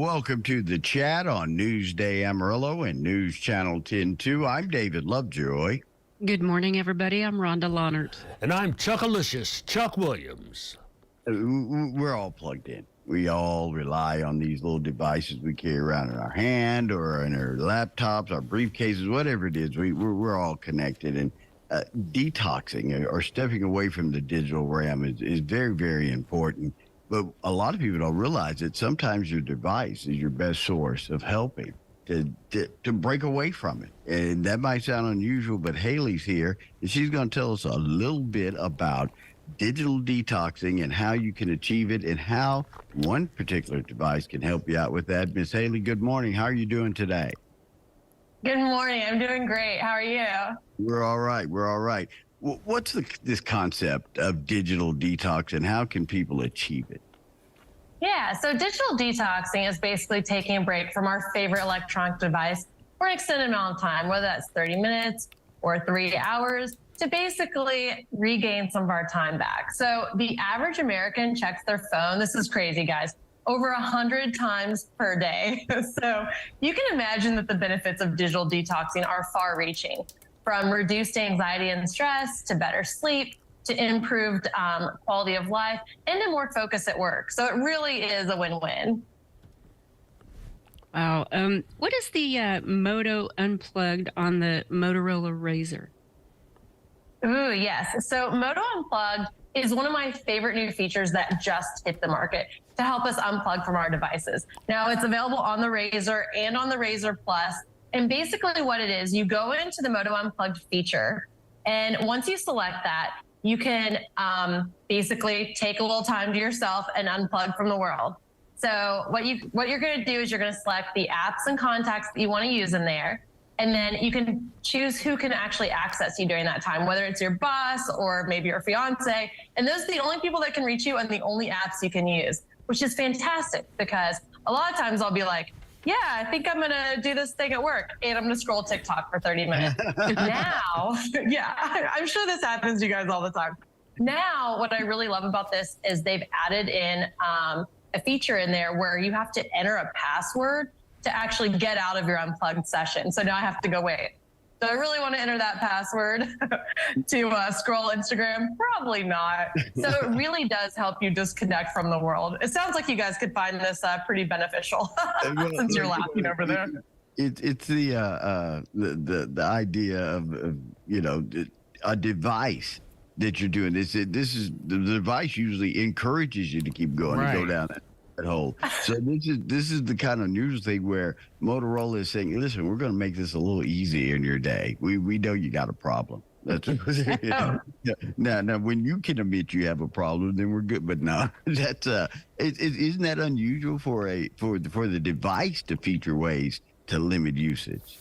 welcome to the chat on Newsday Amarillo and News Channel 10-2. I'm David Lovejoy. Good morning, everybody. I'm Rhonda Lawnert. And I'm Chuckalicious, Chuck Williams. We're all plugged in. We all rely on these little devices we carry around in our hand or in our laptops, our briefcases, whatever it is. We're all connected. And detoxing or stepping away from the digital realm is very, very important. But a lot of people don't realize that sometimes your device is your best source of helping to break away from it. And that might sound unusual, but Haley's here, and she's going to tell us a little bit about digital detoxing and how you can achieve it and how one particular device can help you out with that. Miss Haley, good morning. How are you doing today? Good morning. I'm doing great. How are you? We're all right. We're all right. What's this concept of digital detox and how can people achieve it? Yeah, so digital detoxing is basically taking a break from our favorite electronic device for an extended amount of time, whether that's 30 minutes or 3 hours, to basically regain some of our time back. So the average American checks their phone. This is crazy, guys. Over 100 times per day. So you can imagine that the benefits of digital detoxing are far reaching, from reduced anxiety and stress to better sleep, to improved quality of life, and to more focus at work. So it really is a win-win. Wow. What is the Moto Unplugged on the Motorola Razr? Ooh, yes. So Moto Unplugged is one of my favorite new features that just hit the market to help us unplug from our devices. Now, it's available on the Razr and on the Razr Plus. And basically what it is, you go into the Moto Unplugged feature, and once you select that, you can basically take a little time to yourself and unplug from the world. So what you're going to do is you're going to select the apps and contacts that you want to use in there. And then you can choose who can actually access you during that time, whether it's your boss or maybe your fiance. And those are the only people that can reach you and the only apps you can use, which is fantastic because a lot of times I'll be like, yeah, I think I'm going to do this thing at work and I'm going to scroll TikTok for 30 minutes. Now, yeah, I'm sure this happens to you guys all the time. Now, what I really love about this is they've added in a feature in there where you have to enter a password to actually get out of your unplugged session. So now I have to go wait. Do I really want to enter that password to scroll Instagram? Probably not. So it really does help you disconnect from the world. It sounds like you guys could find this pretty beneficial since you're laughing over there. It's the idea of a device that you're doing. This is the device usually encourages you to keep going and go down that hole. So this is the kind of news thing where Motorola is saying, listen, we're going to make this a little easier in your day. We know you got a problem. That's now when you can admit you have a problem, then we're good. But no, that's isn't that unusual for the device to feature ways to limit usage?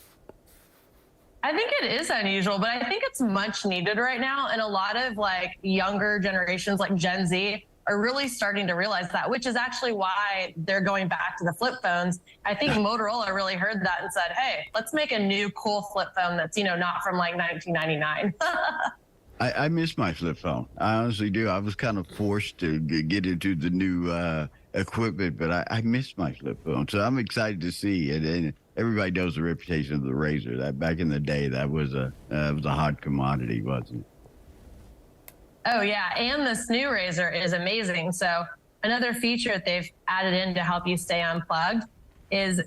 I think it is unusual, but I think it's much needed right now. And a lot of like younger generations, like Gen Z, are really starting to realize that, which is actually why they're going back to the flip phones. I think Motorola really heard that and said, hey, let's make a new cool flip phone that's, not from like 1999. I miss my flip phone. I honestly do. I was kind of forced to get into the new equipment, but I miss my flip phone. So I'm excited to see it. And everybody knows the reputation of the Razr. That back in the day, that was a hot commodity, wasn't it? Oh, yeah. And this new Razr is amazing. So another feature that they've added in to help you stay unplugged is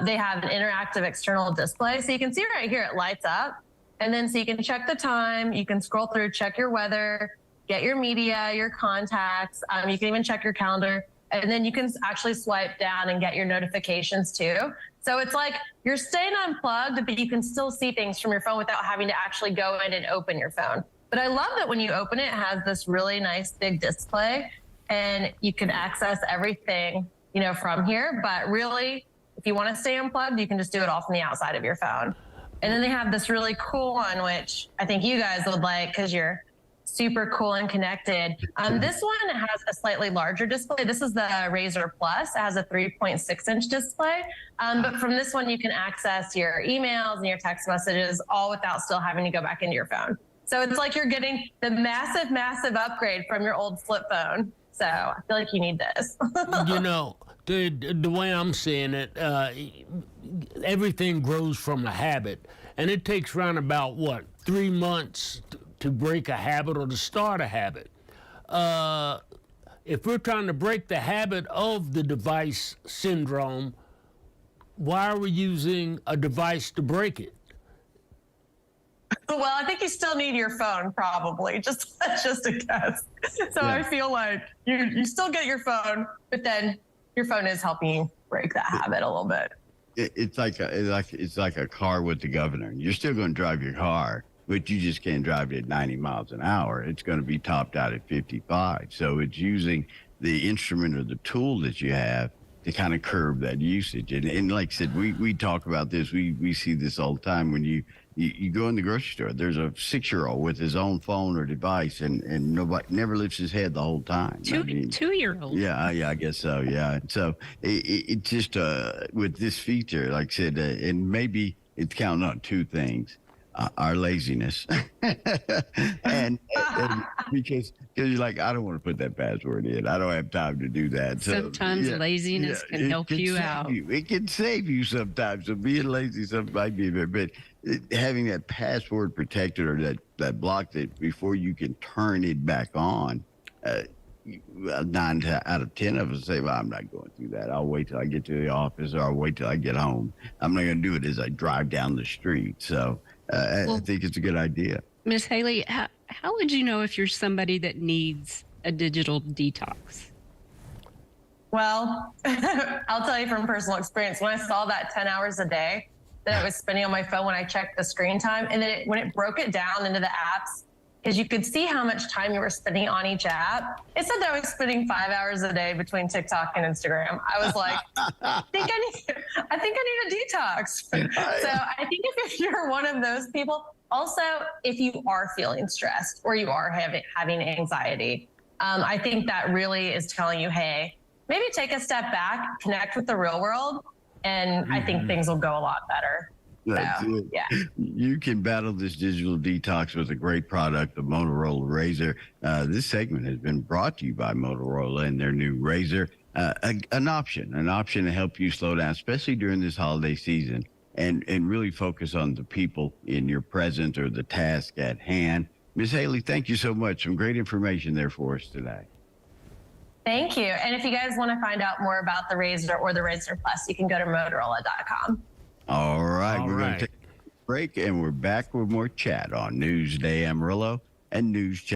they have an interactive external display. So you can see right here, it lights up. And then so you can check the time. You can scroll through, check your weather, get your media, your contacts. You can even check your calendar. And then you can actually swipe down and get your notifications too. So it's like you're staying unplugged, but you can still see things from your phone without having to actually go in and open your phone. But I love that when you open it, it has this really nice big display and you can access everything, from here. But really, if you want to stay unplugged, you can just do it all from the outside of your phone. And then they have this really cool one, which I think you guys would like because you're super cool and connected. This one has a slightly larger display. This is the Razr Plus. It has a 3.6-inch display. But from this one, you can access your emails and your text messages all without still having to go back into your phone. So it's like you're getting the massive upgrade from your old flip phone. So I feel like you need this. the way I'm seeing it, everything grows from a habit, and it takes around about, what, 3 months to break a habit or to start a habit. If we're trying to break the habit of the device syndrome, why are we using a device to break it? Well, I think you still need your phone, probably. Just a guess. So Yeah. I feel like you still get your phone, but then your phone is helping you break that habit a little bit. It's like a car with the governor. You're still going to drive your car, but you just can't drive it at 90 miles an hour. It's going to be topped out at 55. So it's using the instrument or the tool that you have to kind of curb that usage. And like I said, we talk about this. We see this all the time when you go in the grocery store. There's a 6-year-old with his own phone or device, and nobody never lifts his head the whole time. Two-year-old. Yeah, I guess so. Yeah. So it just with this feature, like I said, and maybe it's counting on two things. Our laziness, and because you're like, I don't want to put that password in. I don't have time to do that. So, Sometimes laziness can help you out. It can save you sometimes. So being lazy might be there, but having that password protected or that block that before you can turn it back on. 9 out of 10 of us say, well, I'm not going through that. I'll wait till I get to the office, or I'll wait till I get home. I'm not going to do it as I drive down the street. So I think it's a good idea. Miss Haley, how would you know if you're somebody that needs a digital detox? Well, I'll tell you from personal experience. When I saw that 10 hours a day that I was spending on my phone when I checked the screen time, and then when it broke it down into the apps, because you could see how much time you were spending on each app. It said that I was spending 5 hours a day between TikTok and Instagram. I was like, I think I need a detox. So I think if you're one of those people, also if you are feeling stressed or you are having anxiety, I think that really is telling you, hey, maybe take a step back, connect with the real world, and I think things will go a lot better. That's it. Yeah. You can battle this digital detox with a great product, the Motorola Razor. This segment has been brought to you by Motorola and their new Razor. An option to help you slow down, especially during this holiday season, and really focus on the people in your present or the task at hand. Ms. Haley, thank you so much. Some great information there for us today. Thank you. And if you guys want to find out more about the Razor or the Razor Plus, you can go to Motorola.com. All right, we're going right. to take a break, and we're back with more chat on Newsday Amarillo and News Channel.